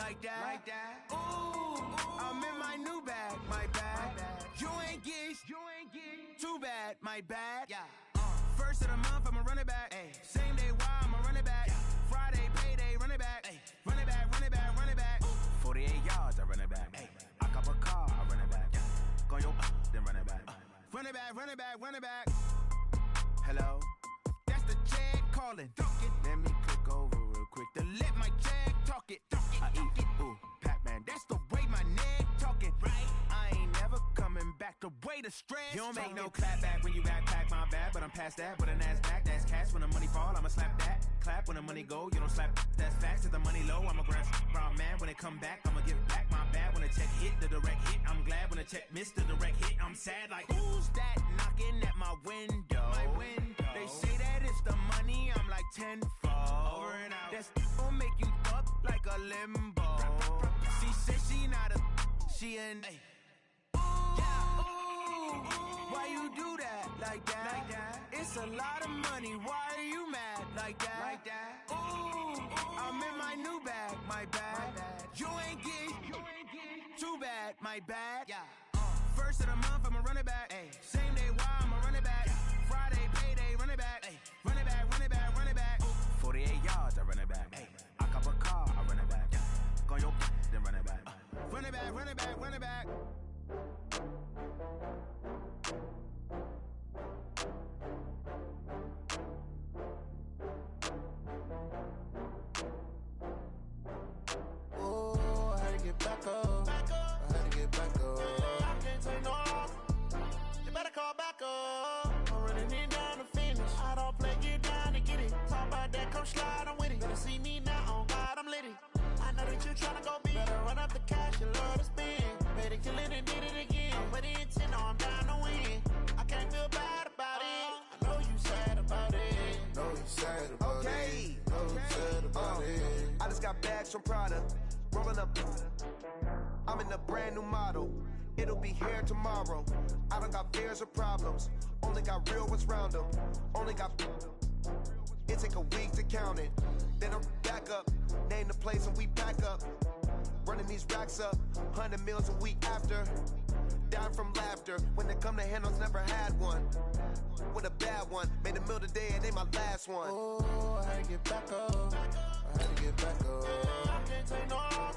like that. Ooh, I'm in my new bag, my bad. You ain't geeks, too bad, my bad. Yeah. First of the month, I'ma run it back. Ay. Same day, why I'ma run it back. Friday, payday, run it back. Ay. Run it back, run it back, run it back. 48 yards, I run it back. Ay. I cop a car, I run it back. Go yo, then run it back. Run it back, run it back, run it back. Hello, that's the check calling. Let me click over real quick to let my check talk it. I eat it, ooh, Pac-Man, that's the way my neck talking. Right, I ain't never coming back the way the stress. You don't make no clap back when you backpack, my bad, but I'm past that. With a NASDAQ, that's cash. When the money fall, I'ma slap that. Clap when the money go, you don't slap. That's facts. If the money low, I'ma grab brown man. When it come back, I'ma give back my bad. When the check hit, the direct hit, I'm glad. When the check missed the direct hit, I'm sad. Like, who's that knocking at my window? My window. They say that it's the money, I'm like tenfold. Over and out. That's gon' make you up like a limbo. She said she not a, she an. Ay. Yeah, ooh, why you do that like that? It's a lot of money, why are you mad like that? Ooh, I'm in my new bag, my bad. You ain't geek, too bad, my bad. Yeah. First of the month, I'ma run it back. Ay. Same day, why I'ma run it back. Friday, payday, run it back. Ay. Run it back, run it back, run it back. 48 yards, I run it back. Ay. I cop a car, I run it back. Go yo, then run it back. Run it back, run it back, run it back. Oh, I had to get back up. I had to get back up. I can't take no loss. You better call back up. I'm running it down to finish. I don't play, get down to get it. Talk about that, come slide, I'm with it. Better see me now, on God, I'm lit it. I know that you tryna go big. Better run up the cash, you love to spend. Better kill it and did it again. But the intent, no, I'm down to win. I can't feel bad about it. I know you sad about it. Know you sad about it. Know you sad about it. I just got bags from Prada, rolling up. I'm in a brand new model. It'll be here tomorrow. I don't got fears or problems. Only got real ones round them. Only got. It take a week to count it. Then I'm back up. Name the place and we pack up. Running these racks up. 100 meals a week after. Down from laughter. When they come to handles, never had one. With a bad one. Made a meal today and they my last one. Oh, I had to get back up. I had to get back up. I can't take no loss.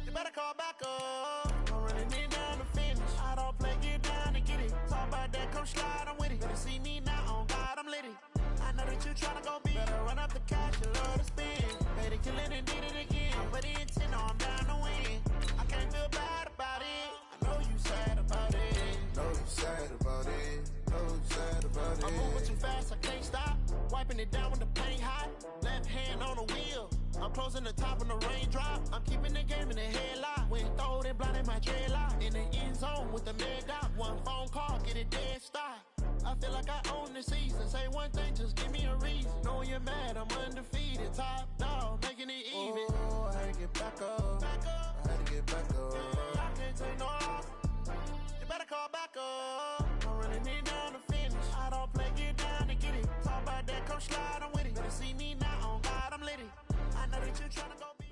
You better call back up. I'm running it down to finish. I don't play, get down to get it. Talk about that, come slide, I'm with it. Better see me now, on God, I'm lit it. I know that you tryna go big. Better run up the cash, you love to spend. Better kill it and did it again. But the intent, no, I'm down to win. I can't feel bad about it. I know you sad about it. Know you sad about it. Know you sad about it. I'm moving too fast, I can't stop. Wiping it down when the paint hot. Left hand on the wheel. I'm closing the top when the raindrop. I'm keeping the game in the headlock. When throwed and blinded my dreadlock. In the end zone with the mad dot. One phone call, get it dead stop. I feel like I own the season. Say one thing, just give me a reason. Knowing you're mad, I'm undefeated. Top dog, making it even. Oh, I had to get back up. I had to get back up. I can't take no loss. You better call back up. I'm running it down to finish. I don't play, get down to get it. Talk about that, come slide, I'm with it. Better see me now, on God, I'm lit it. I know that you're tryna go big.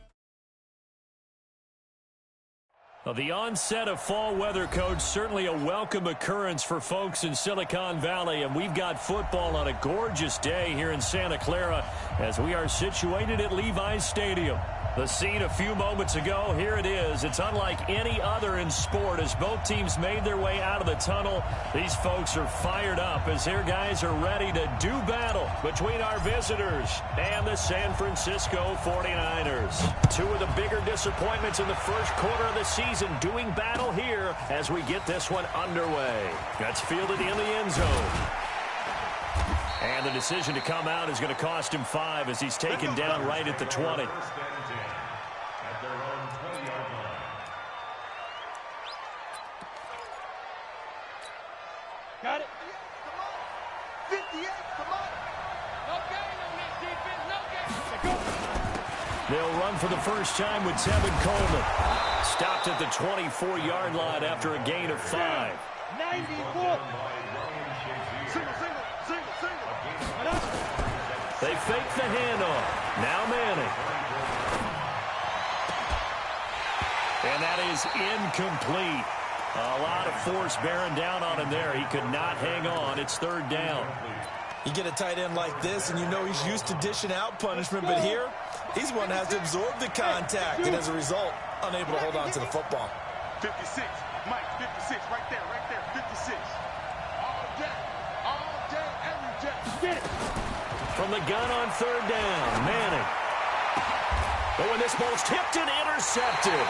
Well, the onset of fall weather, Coach, certainly a welcome occurrence for folks in Silicon Valley, and we've got football on a gorgeous day here in Santa Clara as we are situated at Levi's Stadium. The scene a few moments ago, here it is. It's unlike any other in sport as both teams made their way out of the tunnel. These folks are fired up as their guys are ready to do battle between our visitors and the San Francisco 49ers. Two of the bigger disappointments in the first quarter of the season doing battle here as we get this one underway. That's fielded in the end zone. And the decision to come out is going to cost him 5 as he's taken down right at the 20. Got it. Come on. 58, come on. No gain on this defense, no gain. They'll run for the first time with Tevin Coleman. Stopped at the 24-yard line after a gain of 5. 94. Single. They fake the handoff. Now Manning. And that is incomplete. A lot of force bearing down on him there. He could not hang on. It's third down. You get a tight end like this, and you know he's used to dishing out punishment, but here, he's one that has to absorb the contact, and as a result, unable to hold on to the football. 56, Mike, 56, right there, 56. All day, every day. Get it. From the gun on third down, Manning. Oh, and this ball's tipped and intercepted.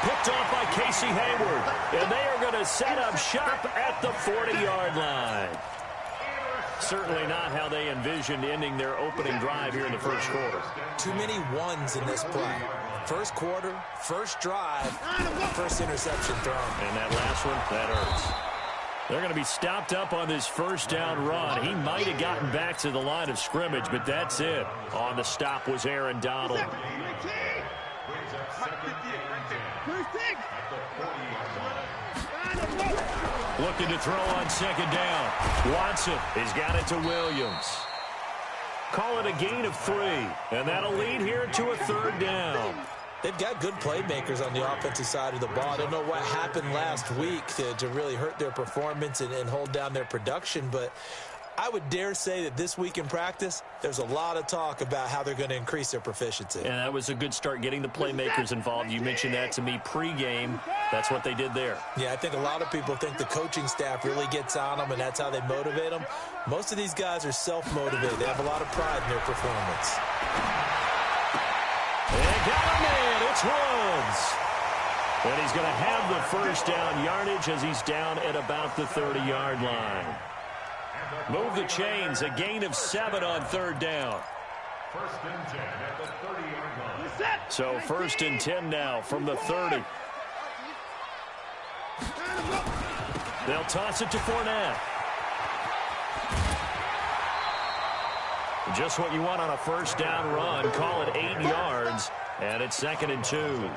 Picked off by Casey Hayward. And they are going to set up shop at the 40-yard line. Certainly not how they envisioned ending their opening drive here in the first quarter. Too many ones in this play. First quarter, first drive, first interception thrown. And that last one, that hurts. They're going to be stopped up on this first down run. He might have gotten back to the line of scrimmage, but that's it. On the stop was Aaron Donald. Looking to throw on second down. Watson has got it to Williams. Call it a gain of 3, and that'll lead here to a third down. They've got good playmakers on the offensive side of the ball. I don't know what happened last week to really hurt their performance and hold down their production, but I would dare say that this week in practice, there's a lot of talk about how they're going to increase their proficiency. And that was a good start getting the playmakers involved. You mentioned that to me pregame. That's what they did there. Yeah, I think a lot of people think the coaching staff really gets on them, and that's how they motivate them. Most of these guys are self-motivated. They have a lot of pride in their performance. They got him in. It's Woods. And he's going to have the first down yardage as he's down at about the 30-yard line. Move the chains. A gain of 7 on third down. First and 10 at the 30-yard line. So first and 10 now from the 30. They'll toss it to Fournette. Just what you want on a first down run. Call it 8 yards, and it's second and 2.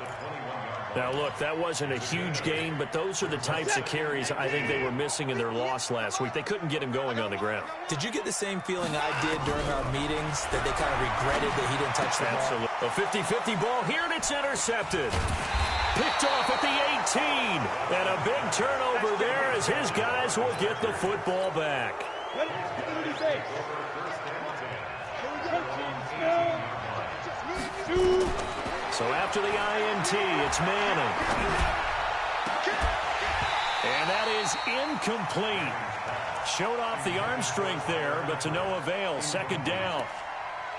Now, look, that wasn't a huge gain, but those are the types of carries I think they were missing in their loss last week. They couldn't get him going on the ground. Did you get the same feeling I did during our meetings, that they kind of regretted that he didn't touch the ball? Absolutely. A 50-50 ball here, and it's intercepted. Picked off at the 18. And a big turnover there as his guys will get the football back. So after the INT, it's Manning. And that is incomplete. Showed off the arm strength there, but to no avail. Second down.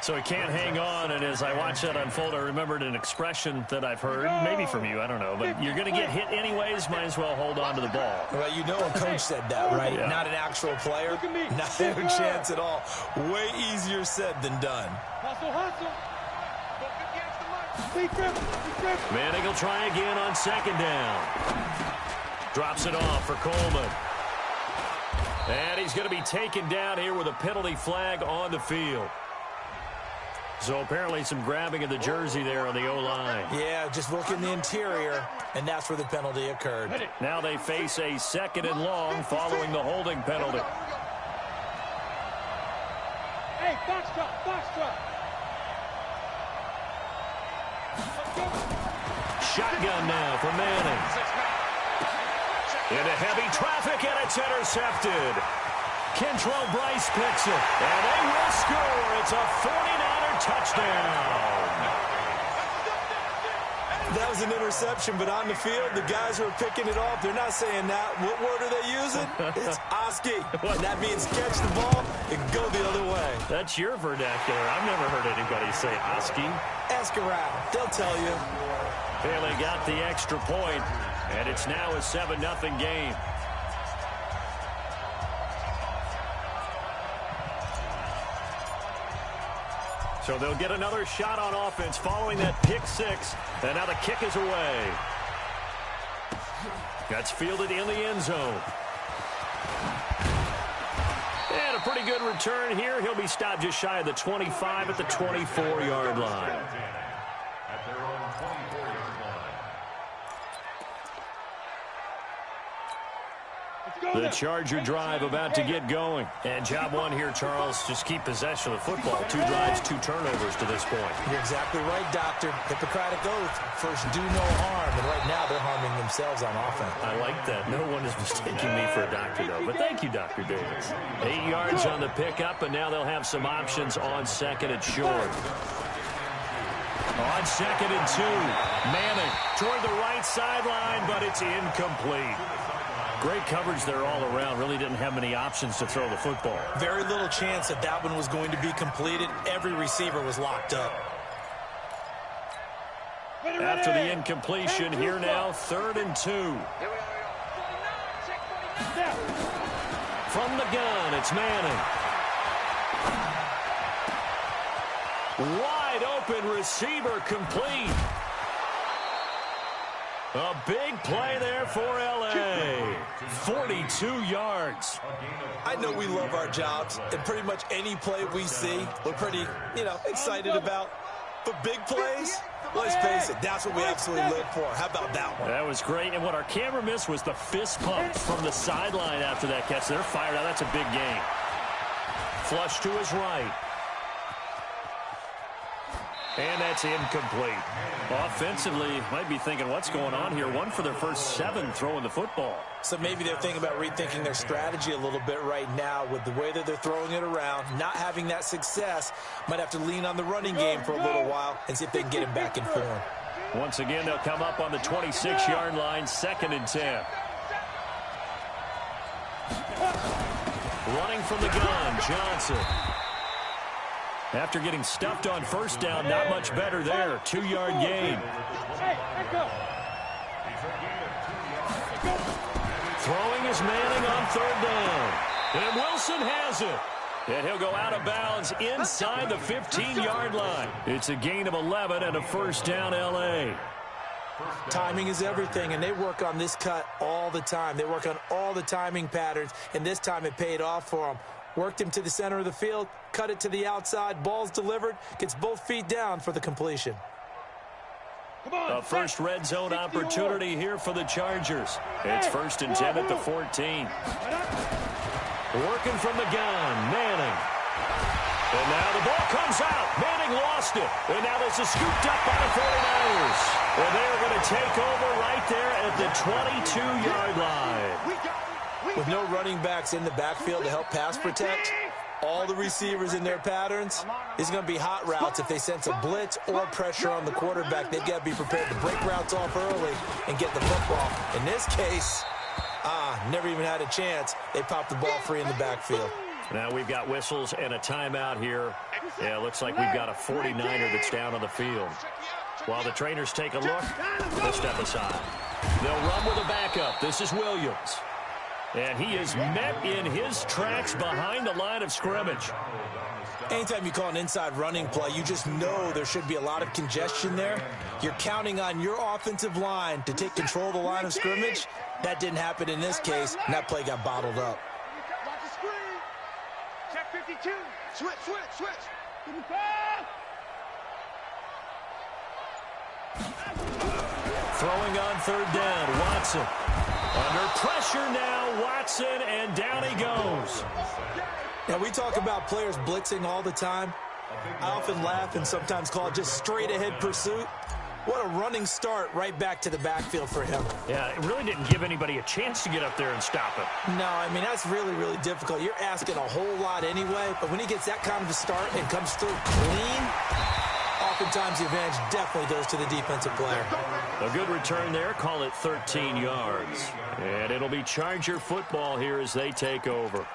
So he can't hang on, and as I watch that unfold, I remembered an expression that I've heard, maybe from you, I don't know, but you're going to get hit anyways, might as well hold on to the ball. Well, you know a coach said that, right? Yeah. Not an actual player. Not a chance at all. Way easier said than done. Hustle. Manning will try again on second down. Drops it off for Coleman. And he's going to be taken down here with a penalty flag on the field. So apparently some grabbing of the jersey there on the O-line. Yeah, just look in the interior, and that's where the penalty occurred. Now they face a second and long following the holding penalty. Hey, box drop. Shotgun now for Manning. Into heavy traffic, and it's intercepted. Kentrell Bryce picks it, and they will score. It's a 49er touchdown. That was an interception, but on the field, the guys who are picking it off, they're not saying that. What word are they using? It's Oski. And that means catch the ball and go the other way. That's your vernacular. I've never heard anybody say Oski. Ask around. They'll tell you. Bailey got the extra point, and it's now a 7-0 game. So they'll get another shot on offense following that pick six. And now the kick is away. That's fielded in the end zone. And a pretty good return here. He'll be stopped just shy of the 25 at the 24-yard line. At their own 24-yard line. The Charger drive about to get going. And job one here, Charles, just keep possession of the football. 2 drives, 2 turnovers to this point. You're exactly right, Doctor. Hippocratic oath. First, do no harm. And right now, they're harming themselves on offense. I like that. No one is mistaking me for a doctor, though. But thank you, Dr. Davis. 8 yards on the pickup, and now they'll have some options on second and short. On second and 2, Manning toward the right sideline, but it's incomplete. Great coverage there all around. Really didn't have many options to throw the football. Very little chance that that one was going to be completed. Every receiver was locked up. After the incompletion, here now, 3rd and 2. From the gun, it's Manning. Wide open receiver complete. A big play there for L.A. 42 yards. I know we love our jobs, and pretty much any play we see, we're pretty, excited about. But big plays, let's face it, that's what we absolutely live for. How about that one? That was great, and what our camera missed was the fist pump from the sideline after that catch. They're fired out. That's a big gain. Flush to his right. And that's incomplete. Offensively, might be thinking, what's going on here? 1 for their first 7 throwing the football. So maybe they're thinking about rethinking their strategy a little bit right now with the way that they're throwing it around, not having that success. Might have to lean on the running game for a little while and see if they can get him back in form. Once again, they'll come up on the 26-yard line, 2nd and 10. Running from the gun, Johnson. After getting stuffed on first down, not much better there. 2-yard gain. Throwing is Manning on 3rd down. And Wilson has it. And he'll go out of bounds inside the 15-yard line. It's a gain of 11 and a first down, L.A. Timing is everything, and they work on this cut all the time. They work on all the timing patterns, and this time it paid off for them. Worked him to the center of the field, cut it to the outside, ball's delivered, gets both feet down for the completion. A first red zone opportunity here for the Chargers. It's 1st and 10 at the 14. Working from the gun, Manning. And now the ball comes out. Manning lost it. And now this is scooped up by the 49ers. And they're going to take over right there at the 22-yard line. With no running backs in the backfield to help pass protect, all the receivers in their patterns, these are going to be hot routes. If they sense a blitz or pressure on the quarterback, they've got to be prepared to break routes off early and get the football. In this case, never even had a chance. They popped the ball free in the backfield. Now we've got whistles and a timeout here. Yeah, it looks like we've got a 49er that's down on the field. While the trainers take a look, they'll step aside. They'll run with a backup. This is Williams. And he is met in his tracks behind the line of scrimmage. Anytime you call an inside running play, you just know there should be a lot of congestion there. You're counting on your offensive line to take control of the line of scrimmage. That didn't happen in this case, and that play got bottled up. Watch the screen. Check 52. Switch. Throwing on 3rd down, Watson. Under pressure now, Watson, and down he goes. Now, we talk about players blitzing all the time. I often laugh and sometimes call it just straight-ahead pursuit. What a running start right back to the backfield for him. Yeah, it really didn't give anybody a chance to get up there and stop him. No, I mean, that's really, really difficult. You're asking a whole lot anyway, but when he gets that kind of a start and comes through clean, oftentimes the advantage definitely goes to the defensive player. A good return there. Call it 13 yards. And it'll be Charger football here as they take over.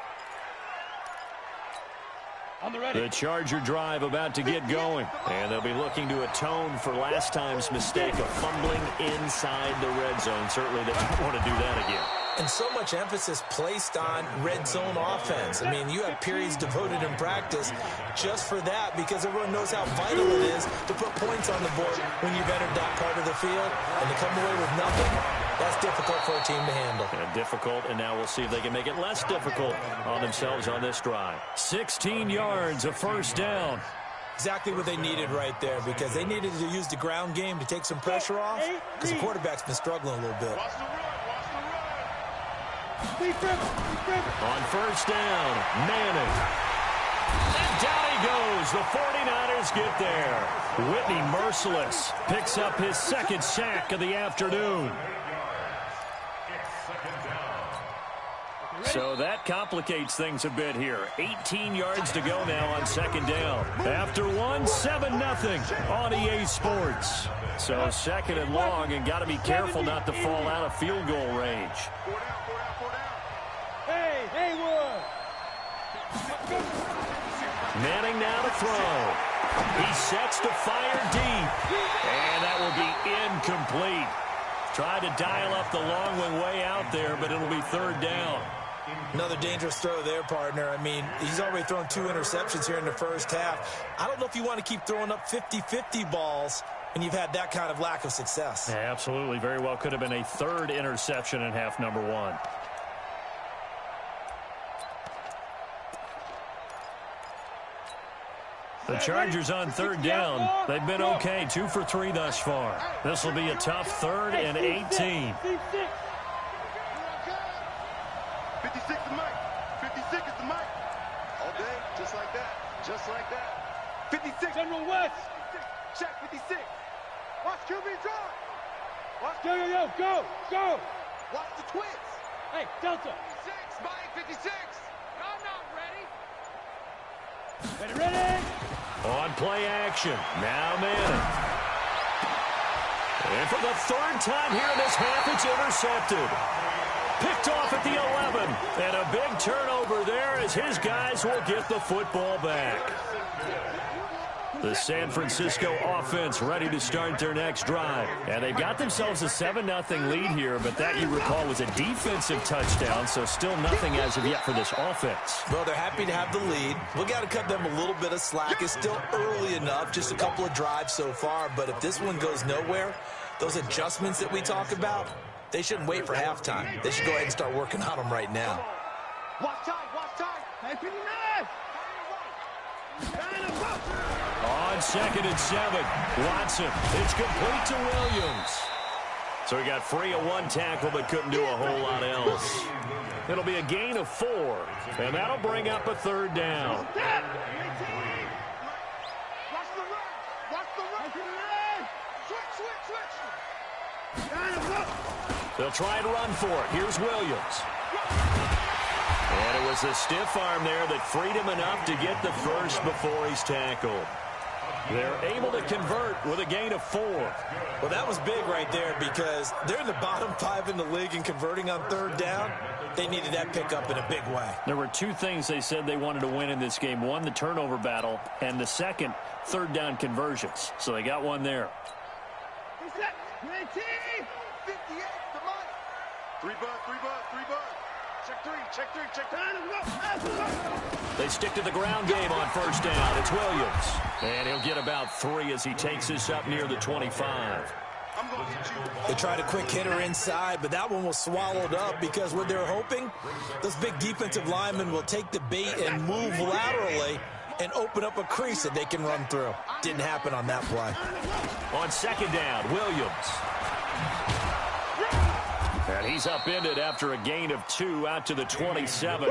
The Charger drive about to get going. And they'll be looking to atone for last time's mistake of fumbling inside the red zone. Certainly they don't want to do that again. And so much emphasis placed on red zone offense. I mean, you have periods devoted in practice just for that because everyone knows how vital it is to put points on the board when you've entered that part of the field. And to come away with nothing, that's difficult for a team to handle. Difficult, and now we'll see if they can make it less difficult on themselves on this drive. 16 yards, a first down. Exactly what they needed right there because they needed to use the ground game to take some pressure off because the quarterback's been struggling a little bit. On first down, Manning. And down he goes. The 49ers get there. Whitney Merciless picks up his second sack of the afternoon. So that complicates things a bit here. 18 yards to go now on second down. After one, 7-0 on EA Sports. So second and long, and got to be careful not to fall out of field goal range. Hey, Wood. Manning now to throw. He sets to fire deep. And that will be incomplete. Tried to dial up the long one way out there, but it'll be third down. Another dangerous throw there, partner. I mean, he's already thrown 2 interceptions here in the first half. I don't know if you want to keep throwing up 50-50 balls when you've had that kind of lack of success. Yeah, absolutely. Very well could have been a third interception in half number one. The Chargers on third down. They've been okay, 2 for 3 thus far. This will be a tough 3rd and 18. 56 is the mic. 56 is the mic. All day, just like that. Just like that. 56. General West. Check 56. Watch QB drop. Watch Go. Watch the twins. Hey, Delta. 56. Mike 56. I'm not ready. Ready. On play action. Now Manning. And for the 3rd time here in this half, it's intercepted. Picked off at the 11. And a big turnover there as his guys will get the football back. The San Francisco offense ready to start their next drive. And they've got themselves a 7-0 lead here, but that, you recall, was a defensive touchdown, so still nothing as of yet for this offense. Well, they're happy to have the lead. We got to cut them a little bit of slack. It's still early enough, just a couple of drives so far, but if this one goes nowhere, those adjustments that we talk about, they shouldn't wait for halftime. They should go ahead and start working on them right now. Watch time. Hey, 59. On 2nd and 7, Watson. It's complete to Williams. So he got free of 1 tackle, but couldn't do a whole lot else. It'll be a gain of 4, and that'll bring up a 3rd down. They'll try and run for it. Here's Williams. And it was a stiff arm there that freed him enough to get the first before he's tackled. They're able to convert with a gain of 4. Well, that was big right there because they're in the bottom 5 in the league in converting on 3rd down. They needed that pickup in a big way. There were 2 things they said they wanted to win in this game. 1, the turnover battle, and the second, 3rd down conversions. So they got 1 there. 58, the mic. 3 bud. Check 3. They stick to the ground game on first down. It's Williams. And he'll get about 3 as he takes this up near the 25. They tried a quick hitter inside, but that one was swallowed up because what they're hoping, those big defensive linemen will take the bait and move laterally and open up a crease that they can run through. Didn't happen on that play. On 2nd down, Williams. And he's upended after a gain of 2 out to the 27.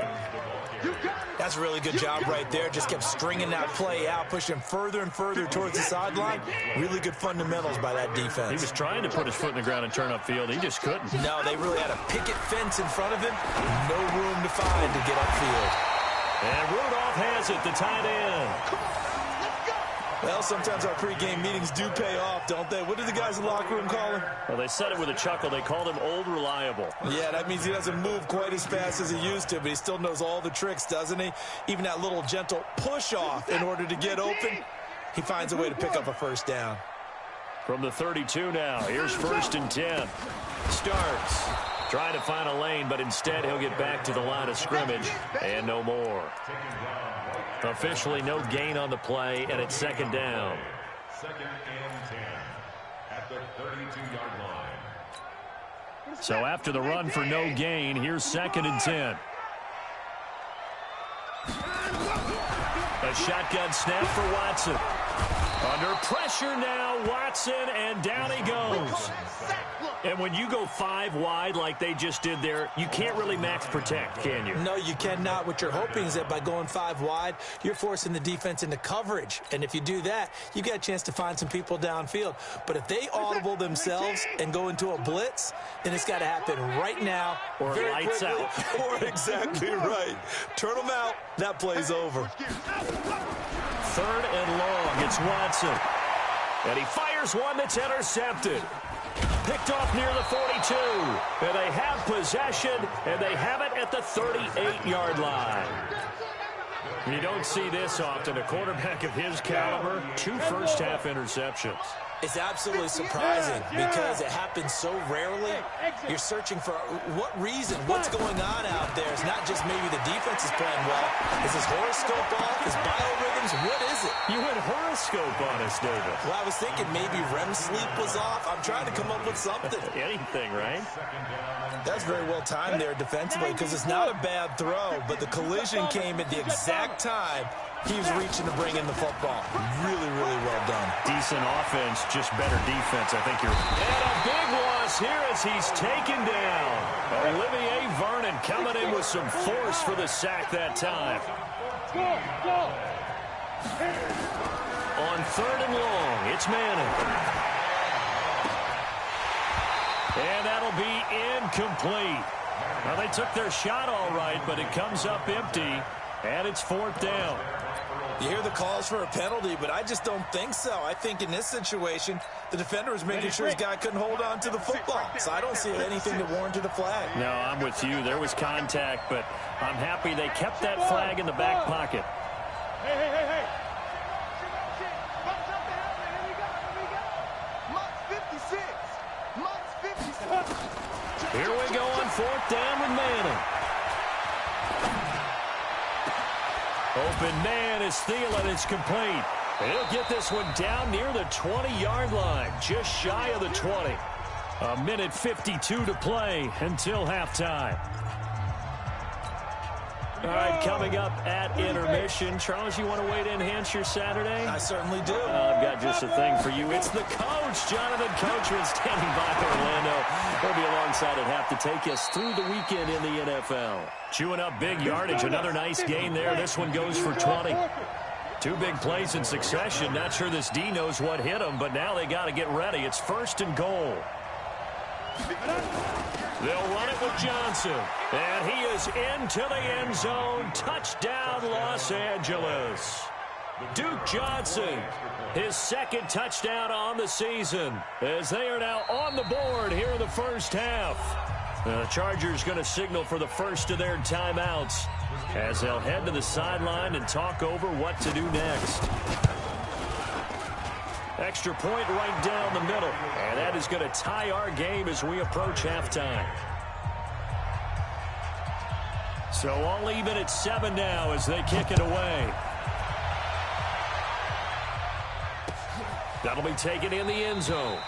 That's a really good job right there. Just kept stringing that play out, pushing further and further towards the sideline. Really good fundamentals by that defense. He was trying to put his foot in the ground and turn upfield. He just couldn't. No, they really had a picket fence in front of him. No room to find to get upfield. And Rudolph has it, the tight end. Well, sometimes our pregame meetings do pay off, don't they? What did the guys in the locker room call him? Well, they said it with a chuckle. They called him Old Reliable. Yeah, that means he doesn't move quite as fast as he used to, but he still knows all the tricks, doesn't he? Even that little gentle push-off in order to get open, he finds a way to pick up a first down. From the 32 now, here's 1st and 10. Starks trying to find a lane, but instead he'll get back to the line of scrimmage, and no more. Officially no gain on the play, and it's 2nd down. 2nd and 10 at the 32-yard line. So after the run for no gain, here's 2nd and 10. A shotgun snap for Watson. Under pressure now, Watson, and down he goes. And when you go 5 wide like they just did there, you can't really max protect, can you? No, you cannot. What you're hoping is that by going 5 wide, you're forcing the defense into coverage. And if you do that, you get a chance to find some people downfield. But if they audible themselves and go into a blitz, then it's got to happen right now. Or lights out. Or exactly right. Turn them out. That play's over. 3rd and long. It's Watson. And he fires one that's intercepted. Picked off near the 42. And they have possession, and they have it at the 38-yard line. You don't see this often. A quarterback of his caliber, 2 first-half interceptions. It's absolutely surprising because it happens so rarely. You're searching for what reason, what's going on out there. It's not just maybe the defense is playing well. Is his horoscope off? His biorhythms? What is it? You went horoscope on us, David. Well, I was thinking maybe REM sleep was off. I'm trying to come up with something. Anything, right? That's very well timed there defensively because it's not a bad throw, but the collision came at the exact time he was reaching to bring in the football. Really, really well done. Decent offense, just better defense, I think you're... And a big loss here as he's taken down. Olivier Vernon coming in with some force for the sack that time. On 3rd and long, it's Manning. And that'll be incomplete. Now, they took their shot all right, but it comes up empty, and it's 4th down. You hear the calls for a penalty, but I just don't think so. I think in this situation, the defender was making sure his guy couldn't hold on to the football. So I don't see anything that warranted a flag. No, I'm with you. There was contact, but I'm happy they kept that flag in the back pocket. Hey. Here we go on 4th down with Manning. Open man is Thielen. It's complete. And he'll get this one down near the 20-yard line, just shy of the 20. A minute 52 to play until halftime. All right, coming up at intermission. Charles, you want to wait to enhance your Saturday? I certainly do. I've got just a thing for you. It's the coach, Jonathan Coachman, standing by Orlando. He'll be alongside at half to take us through the weekend in the NFL. Chewing up big yardage. Another nice gain there. This one goes for 20. 2 big plays in succession. Not sure this D knows what hit him, but now they got to get ready. It's 1st and goal. They'll run it with Johnson. And he is into the end zone. Touchdown, Los Angeles. Duke Johnson, his 2nd touchdown on the season, as they are now on the board here in the first half. The Chargers going to signal for the first of their timeouts as they'll head to the sideline and talk over what to do next. Extra point right down the middle, and that is going to tie our game as we approach halftime. So all even at 7 now as they kick it away. That'll be taken in the end zone.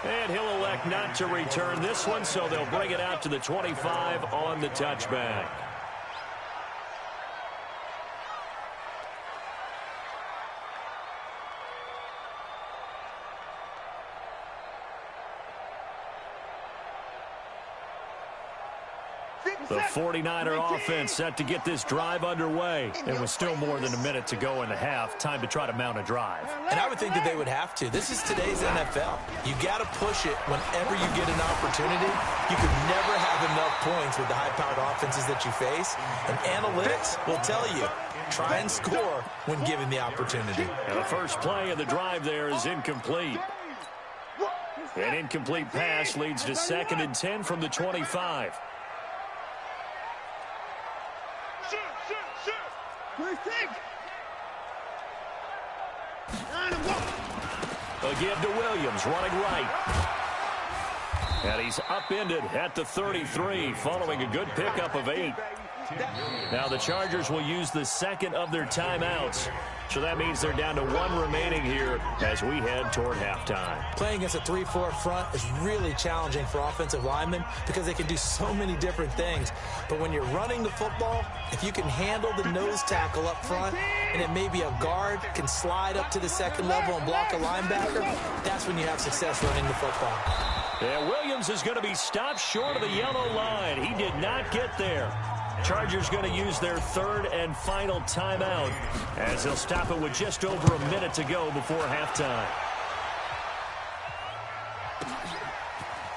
And he'll elect not to return this one, so they'll bring it out to the 25 on the touchback. The 49er offense set to get this drive underway. And with still more than a minute to go in the half, time to try to mount a drive. And I would think that they would have to. This is today's NFL. You got to push it whenever you get an opportunity. You could never have enough points with the high-powered offenses that you face. And analytics will tell you, try and score when given the opportunity. And the first play of the drive there is incomplete. An incomplete pass leads to 2nd and 10 from the 25. A give to Williams, running right. And he's upended at the 33, following a good pickup of 8. Now the Chargers will use the 2nd of their timeouts. So that means they're down to 1 remaining here as we head toward halftime. Playing against a 3-4 front is really challenging for offensive linemen because they can do so many different things. But when you're running the football, if you can handle the nose tackle up front and it may be a guard can slide up to the 2nd level and block a linebacker, that's when you have success running the football. And Williams is going to be stopped short of the yellow line. He did not get there. Chargers going to use their third and final timeout as they'll stop it with just over a minute to go before halftime.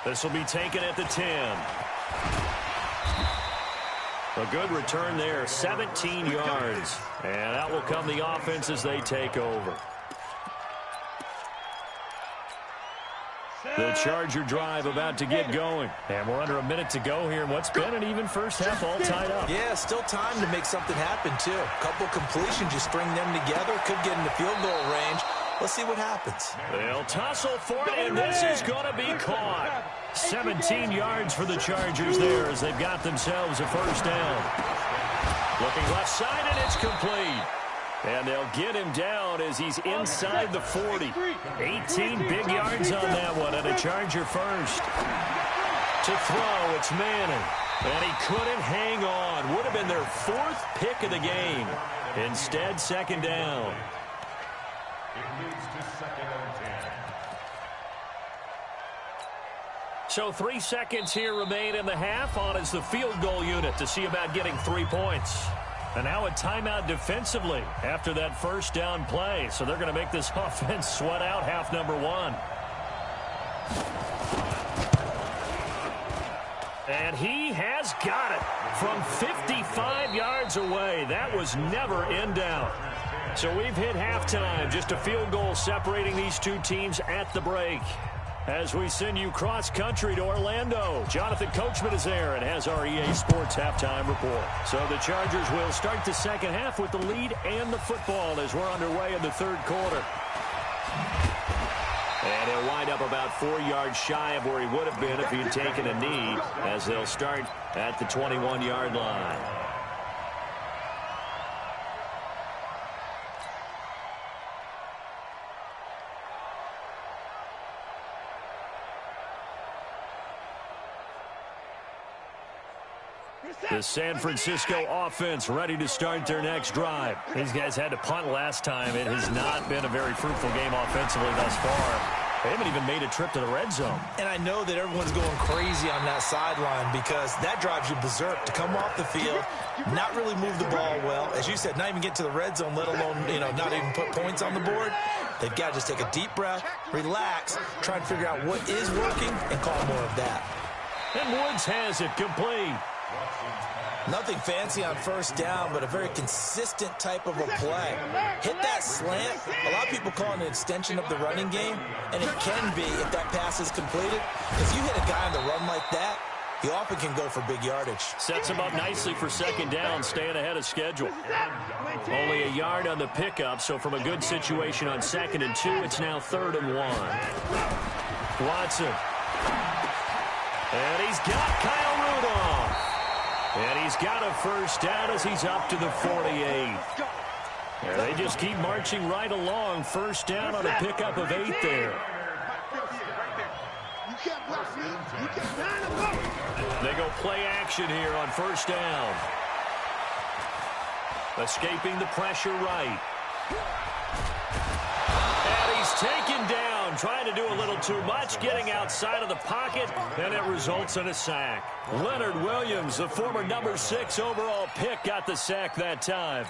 This will be taken at the 10. A good return there, 17 yards. And out will come the offense as they take over. The Charger drive about to get going. And we're under a minute to go here in what's been an even first half all tied up. Yeah, still time to make something happen, too. A couple completions, you string them together, could get into field goal range. Let's see what happens. They'll tussle for it, and this is going to be caught. 17 yards for the Chargers there as they've got themselves a first down. Looking left side, and it's complete. And they'll get him down as he's inside the 40. 18 big yards on that one, and a Charger first. To throw, it's Manning. And he couldn't hang on. Would have been their fourth pick of the game. Instead, second down. It moves to second and 10. So 3 seconds here remain in the half. On is the field goal unit to see about getting 3 points. And now a timeout defensively after that first down play. So they're going to make this offense sweat out half number 1. And he has got it from 55 yards away. That was never in doubt. So we've hit halftime. Just a field goal separating these two teams at the break. As we send you cross-country to Orlando, Jonathan Coachman is there and has our EA Sports halftime report. So the Chargers will start the second half with the lead and the football as we're underway in the third quarter. And he'll wind up about 4 yards shy of where he would have been if he had taken a knee, as they'll start at the 21-yard line. The San Francisco offense ready to start their next drive. These guys had to punt last time. It has not been a very fruitful game offensively thus far. They haven't even made a trip to the red zone. And I know that everyone's going crazy on that sideline because that drives you berserk to come off the field, not really move the ball well. As you said, not even get to the red zone, let alone, not even put points on the board. They've got to just take a deep breath, relax, try and figure out what is working and call more of that. And Woods has it complete. Nothing fancy on first down, but a very consistent type of a play. Hit that slant. A lot of people call it an extension of the running game, and it can be if that pass is completed. If you hit a guy on the run like that, he often can go for big yardage. Sets him up nicely for second down, staying ahead of schedule. Only a yard on the pickup, so from a good situation on 2nd and 2, it's now 3rd and 1. Watson. And he's got Kyle Rudolph. And he's got a first down as he's up to the 48. And they just keep marching right along. First down on a pickup of 8 there. They go play action here on first down. Escaping the pressure right. And he's taken down, trying to do a little too much, getting outside of the pocket, and it results in a sack. Leonard Williams, the former number 6 overall pick, got the sack that time.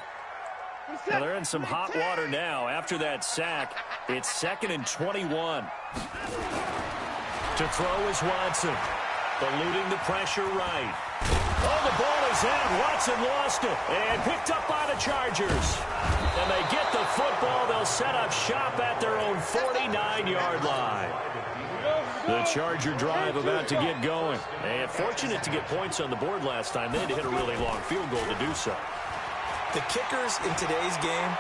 Well, they're in some hot water now. After that sack, it's 2nd and 21. To throw is Watson, eluding the pressure right. Oh, the ball is out. Watson lost it and picked up by the Chargers. And they get the football. They'll set up shop at their own 49-yard line. The Charger drive about to get going. And fortunate to get points on the board last time. They had to hit a really long field goal to do so. The kickers in today's game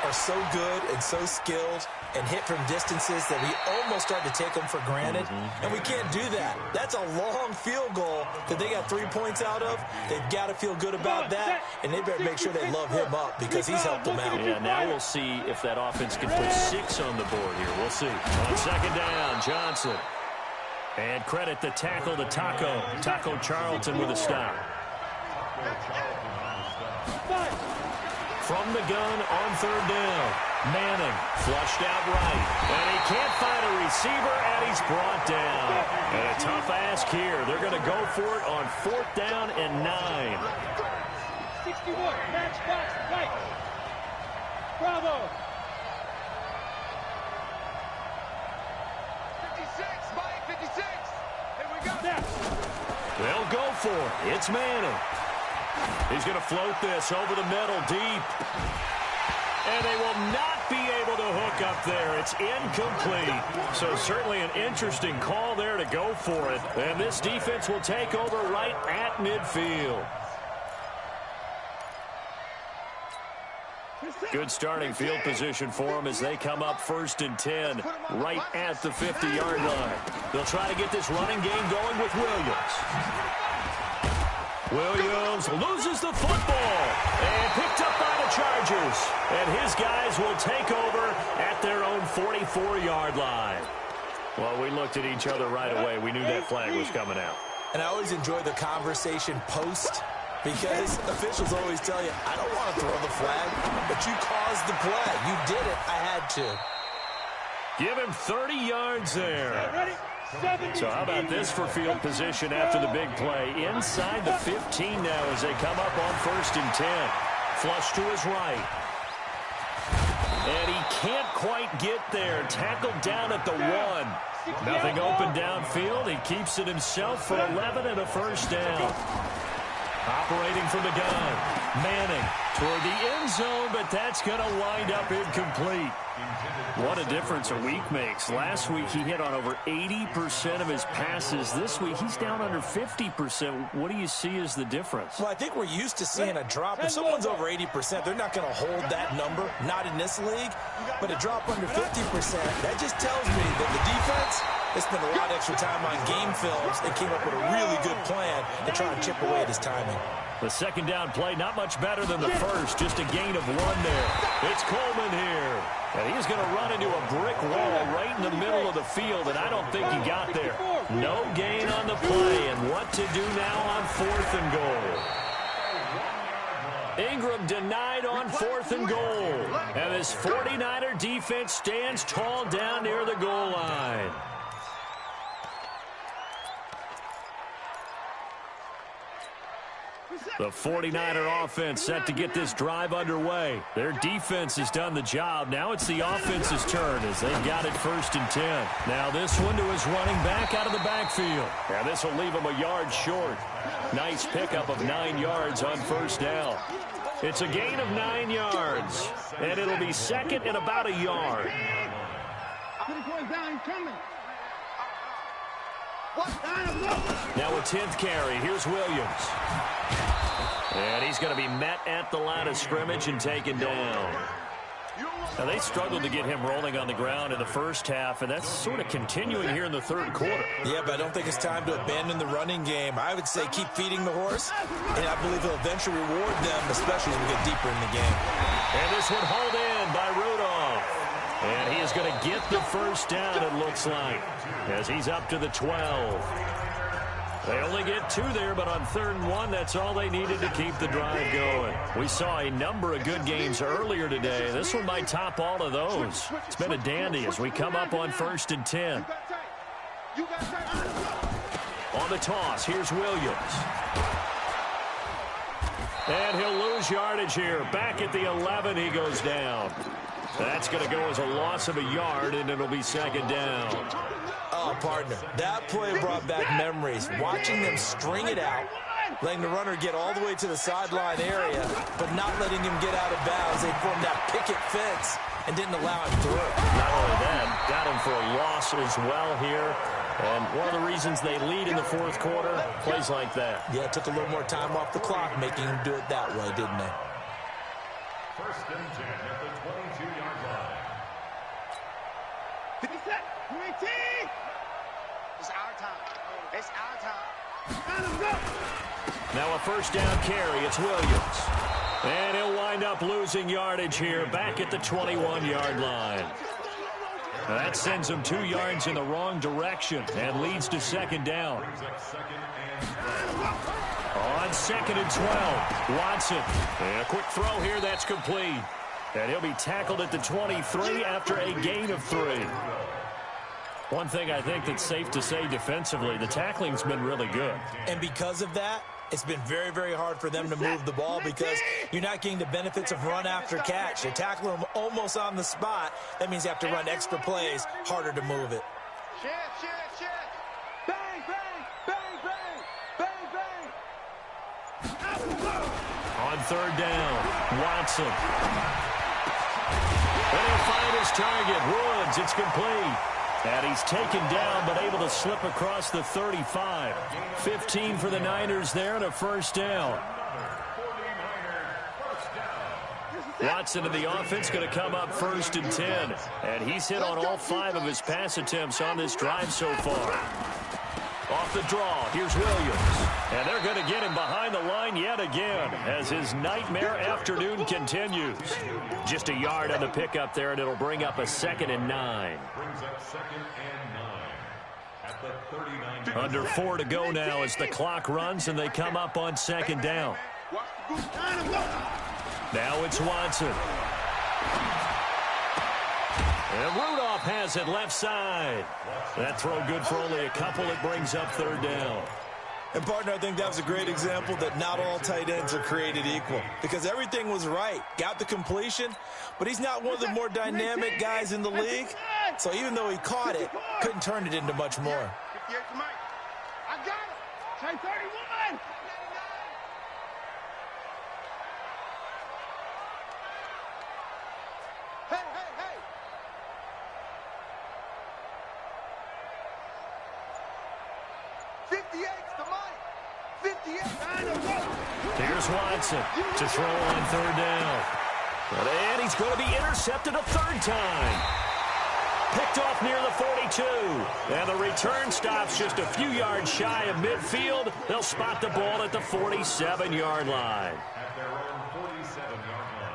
are so good and so skilled and hit from distances that we almost start to take them for granted. And we can't do that. That's a long field goal that they got 3 points out of. They've got to feel good about that, and they better make sure they love him up because he's helped them out. Yeah, now we'll see if that offense can put 6 on the board here. We'll see. On second down, Johnson. And credit the tackle to Taco Charlton with a stop. From the gun on third down. Manning flushed out right. And he can't find a receiver, and he's brought down. And a tough ask here. They're going to go for it on 4th down and 9. 61, match box, right. Bravo. 56, Mike, 56. Here we go. Now. They'll go for it. It's Manning. He's going to float this over the middle deep. And they will not be able to hook up there. It's incomplete. So certainly an interesting call there to go for it. And this defense will take over right at midfield. Good starting field position for them as they come up 1st and 10 right at the 50-yard line. They'll try to get this running game going with Williams. Williams loses the football and picked up by the Chargers. And his guys will take over at their own 44-yard line. Well, we looked at each other right away. We knew that flag was coming out. And I always enjoy the conversation post because officials always tell you, I don't want to throw the flag, but you caused the play. You did it. I had to. Give him 30 yards there. So how about this for field position after the big play? Inside the 15 now as they come up on 1st and 10. Flush to his right. And he can't quite get there. Tackled down at the 1. Nothing open downfield. He keeps it himself for 11 and a 1st down. Operating from the gun. Manning toward the end zone, but that's going to wind up incomplete. What a difference a week makes. Last week he hit on over 80% of his passes. This week he's down under 50%. What do you see as the difference? Well, I think we're used to seeing a drop. If someone's over 80%, they're not going to hold that number, not in this league. But a drop under 50%, that just tells me that the defense has spent a lot of extra time on game films and came up with a really good plan to try and chip away at his timing. The 2nd down play, not much better than the first, just a gain of 1 there. It's Coleman here. And he's going to run into a brick wall right in the middle of the field, and I don't think he got there. No gain on the play, and what to do now on 4th and goal. Ingram denied on 4th and goal. And this 49er defense stands tall down near the goal line. The 49er offense set to get this drive underway. Their defense has done the job. Now it's the offense's turn as they've got it 1st and 10. Now this one to his running back out of the backfield. Now this will leave him a yard short. Nice pickup of 9 yards on 1st down. It's a gain of 9 yards, and it'll be 2nd and about a yard. Now a 10th carry. Here's Williams. And he's going to be met at the line of scrimmage and taken down. Now, they struggled to get him rolling on the ground in the first half, and that's sort of continuing here in the 3rd quarter. Yeah, but I don't think it's time to abandon the running game. I would say keep feeding the horse, and I believe he'll eventually reward them, especially as we get deeper in the game. And this one hauled in by Rudolph. And he is going to get the 1st down, it looks like, as he's up to the 12. They only get 2 there, but on 3rd and 1, that's all they needed to keep the drive going. We saw a number of good games earlier today. This one might top all of those. It's been a dandy as we come up on 1st and 10. On the toss, here's Williams. And he'll lose yardage here. Back at the 11, he goes down. That's going to go as a loss of a yard, and it'll be 2nd down. Oh, partner, that play brought back memories. Watching them string it out, letting the runner get all the way to the sideline area, but not letting him get out of bounds. They formed that picket fence and didn't allow him through. Not only that, got him for a loss as well here. And one of the reasons they lead in the 4th quarter, plays like that. Yeah, it took a little more time off the clock, making him do it that way, didn't they? 1st and 10 at the 22-yard line. 50 set, 18. It's our time. It's our time. Now a 1st down carry. It's Williams. And he'll wind up losing yardage here back at the 21-yard line. Now that sends him 2 yards in the wrong direction and leads to 2nd down. On 2nd and 12, Watson. And a quick throw here, that's complete. And he'll be tackled at the 23 after a gain of 3. One thing I think that's safe to say defensively, the tackling's been really good. And because of that, it's been very, very hard for them to move the ball because you're not getting the benefits of run after catch. You're tackling them almost on the spot. That means you have to run extra plays, harder to move it. Bang, bang, bang, bang, bang, bang. On 3rd down, Watson. And he'll find his target, Woods. It's complete. And he's taken down, but able to slip across the 35. 15 for the Niners there and a first down. Watson in the offense going to come up 1st and 10. And he's hit on all 5 of his pass attempts on this drive so far. Off the draw, here's Williams. And they're going to get him behind the line yet again as his nightmare afternoon continues. Just a yard on the pickup there, and it'll bring up a 2nd and 9. Brings up 2nd and 9 at the 39. Under 4 to go now as the clock runs, and they come up on 2nd down. Now it's Watson. And Rudolph has it left side. That throw good for only a couple. It brings up 3rd down. And, partner, I think that was a great example that not all tight ends are created equal because everything was right. Got the completion, but he's not one of the more dynamic guys in the league. So even though he caught it, couldn't turn it into much more. I got it. Take 31. Hey, hey, hey. Here's Watson to throw on 3rd down. And he's going to be intercepted a 3rd time. Picked off near the 42. And the return stops just a few yards shy of midfield. They'll spot the ball at the 47-yard line. At their own 47-yard line.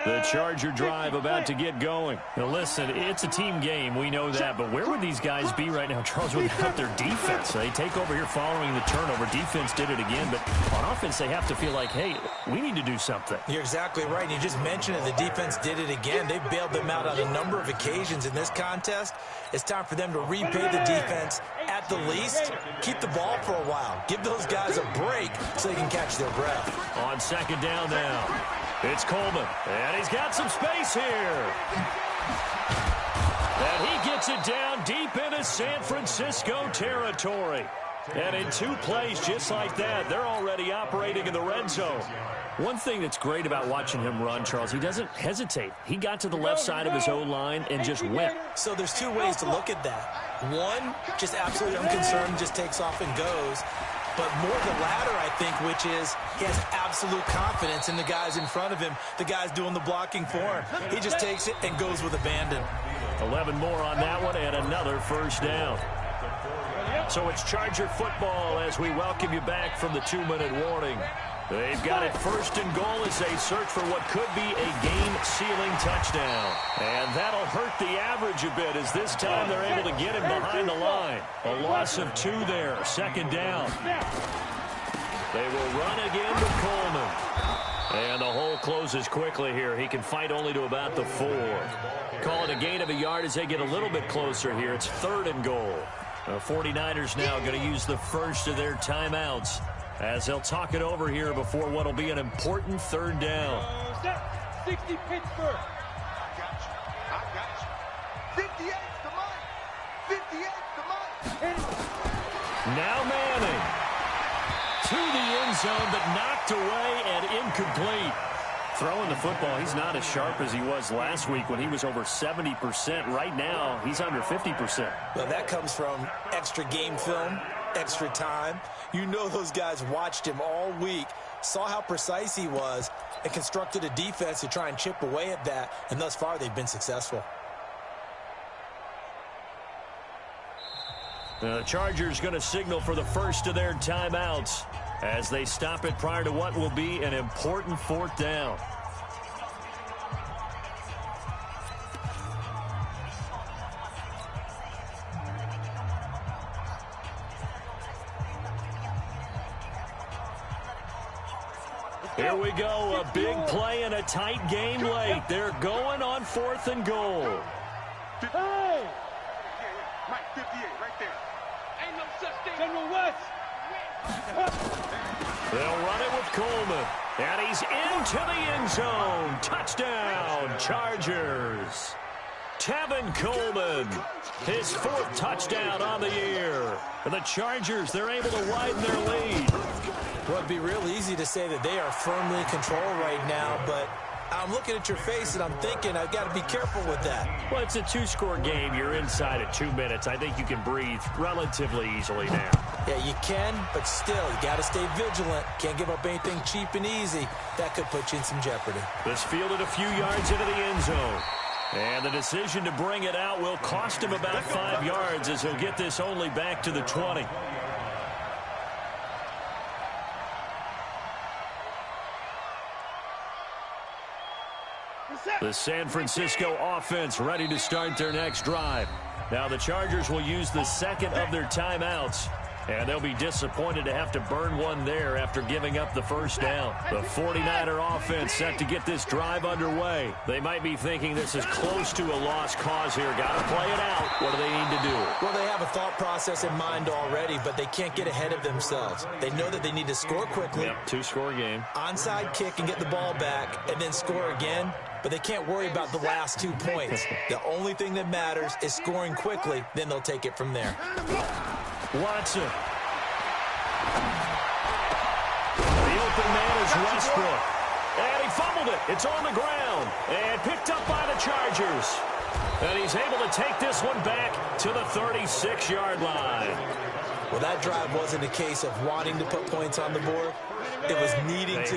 The Charger drive about to get going. Now listen, it's a team game. We know that. But where would these guys be right now, Charles, without their defense? They take over here following the turnover. Defense did it again. But on offense, they have to feel like, hey, we need to do something. You're exactly right. And you just mentioned it. The defense did it again. They bailed them out on a number of occasions in this contest. It's time for them to repay the defense at the least. Keep the ball for a while. Give those guys a break so they can catch their breath. On 2nd down now. It's Coleman, and he's got some space here. And he gets it down deep into San Francisco territory. And in 2 plays just like that, they're already operating in the red zone. One thing that's great about watching him run, Charles, he doesn't hesitate. He got to the left side of his O-line and just went. So there's 2 ways to look at that. One, just absolutely unconcerned, just takes off and goes. But more the latter, I think, which is he has absolute confidence in the guys in front of him, the guys doing the blocking for him. He just takes it and goes with abandon. 11 more on that one and another first down. So it's Charger football as we welcome you back from the 2-minute warning. They've got it 1st and goal as they search for what could be a game-sealing touchdown. And that'll hurt the average a bit as this time they're able to get him behind the line. A loss of 2 there, 2nd down. They will run again to Coleman. And the hole closes quickly here. He can fight only to about the 4. Call it a gain of a yard as they get a little bit closer here. It's 3rd and goal. The 49ers now going to use the first of their timeouts as they'll talk it over here before what will be an important 3rd down. 60 Pittsburgh. I got you. 58's the mark. 58's the mark. Now Manning to the end zone, but knocked away and incomplete. Throwing the football, he's not as sharp as he was last week when he was over 70%. Right now, he's under 50%. Well, that comes from extra game film, extra time. You know those guys watched him all week, saw how precise he was, and constructed a defense to try and chip away at that, and thus far they've been successful. The Chargers going to signal for the first of their timeouts as they stop it prior to what will be an important 4th down. Here we go, a big play and a tight game late. They're going on 4th and goal. Hey! Mike, 58, right there. Ain't no such thing. General West. They'll run it with Coleman. And he's into the end zone. Touchdown, Chargers. Tevin Coleman, his 4th touchdown on the year. And the Chargers, they're able to widen their lead. Well, it'd be real easy to say that they are firmly in control right now, but I'm looking at your face and I'm thinking I've got to be careful with that. Well, it's a 2-score game. You're inside at 2 minutes. I think you can breathe relatively easily now. Yeah, you can, but still, you got to stay vigilant. Can't give up anything cheap and easy. That could put you in some jeopardy. This fielded a few yards into the end zone. And the decision to bring it out will cost him about 5 yards as he'll get this only back to the 20. The San Francisco offense ready to start their next drive. Now the Chargers will use the second of their timeouts. And they'll be disappointed to have to burn one there after giving up the first down. The 49er offense set to get this drive underway. They might be thinking this is close to a lost cause here. Got to play it out. What do they need to do? Well, they have a thought process in mind already, but they can't get ahead of themselves. They know that they need to score quickly. Yep, 2-score game. Onside kick and get the ball back and then score again. But they can't worry about the last 2 points. The only thing that matters is scoring quickly. Then they'll take it from there. Watson. The open man is Westbrook. And he fumbled it. It's on the ground. And picked up by the Chargers. And he's able to take this one back to the 36-yard line. Well, that drive wasn't a case of wanting to put points on the board. It was needing to,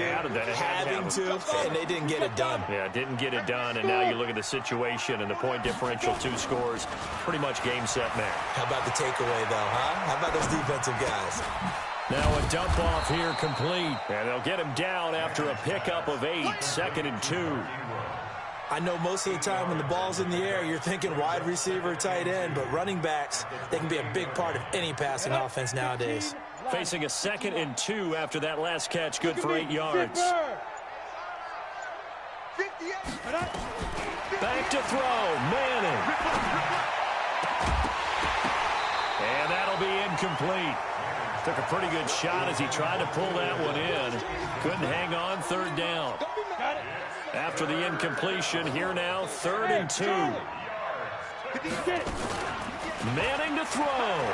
having to, and they didn't get it done. Yeah, didn't get it done, and now you look at the situation and the point differential, 2 scores, pretty much game, set, match. How about the takeaway, though, huh? How about those defensive guys? Now a dump off here complete, and they'll get him down after a pickup of 8, 2nd and 2. I know most of the time when the ball's in the air, you're thinking wide receiver, tight end, but running backs, they can be a big part of any passing offense nowadays. Facing a 2nd and 2 after that last catch, good for 8 yards. Back to throw, Manning. And that'll be incomplete. Took a pretty good shot as he tried to pull that one in. Couldn't hang on, 3rd down. After the incompletion, here now, 3rd and 2. Manning to throw.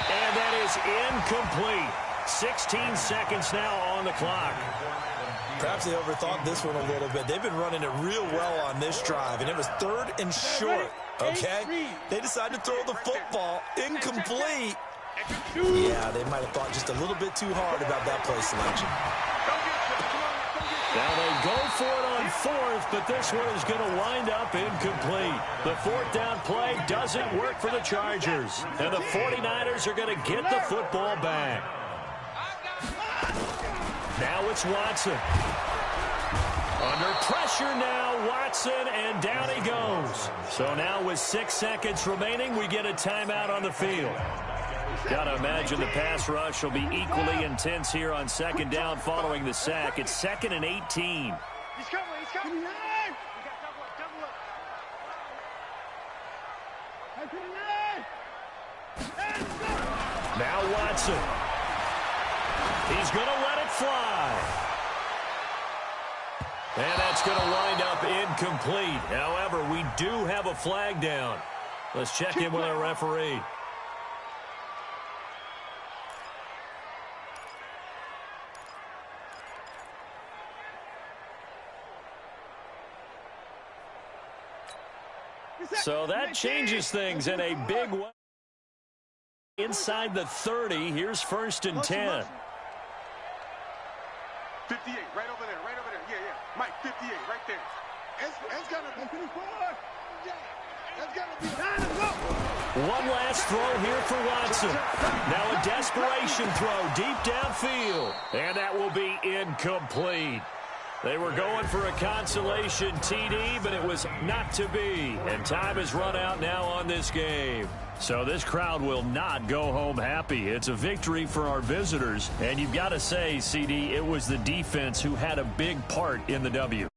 And that is incomplete. 16 seconds now on the clock. Perhaps they overthought this one a little bit. They've been running it real well on this drive, and it was 3rd and short, okay? They decided to throw the football incomplete. Yeah, they might have thought just a little bit too hard about that play selection. Now they go for it on 4th, but this one is going to wind up incomplete. The 4th down play doesn't work for the Chargers, and the 49ers are going to get the football back. Now it's Watson. Under pressure now, Watson, and down he goes. So now with 6 seconds remaining, we get a timeout on the field. Got to imagine the pass rush will be equally intense here on 2nd down following the sack. It's 2nd and 18. He's coming, he's coming. Now Watson. He's going to let it fly. And that's going to wind up incomplete. However, we do have a flag down. Let's check in with our referee. So that changes things in a big way. Inside the 30, here's 1st and 10. 58, right over there, right over there. Yeah, yeah. Mike, 58, right there. It's got to be 54. It's got to be 9. One last throw here for Watson. Now a desperation throw deep downfield. And that will be incomplete. They were going for a consolation TD, but it was not to be. And time has run out now on this game. So this crowd will not go home happy. It's a victory for our visitors. And you've got to say, CD, it was the defense who had a big part in the W.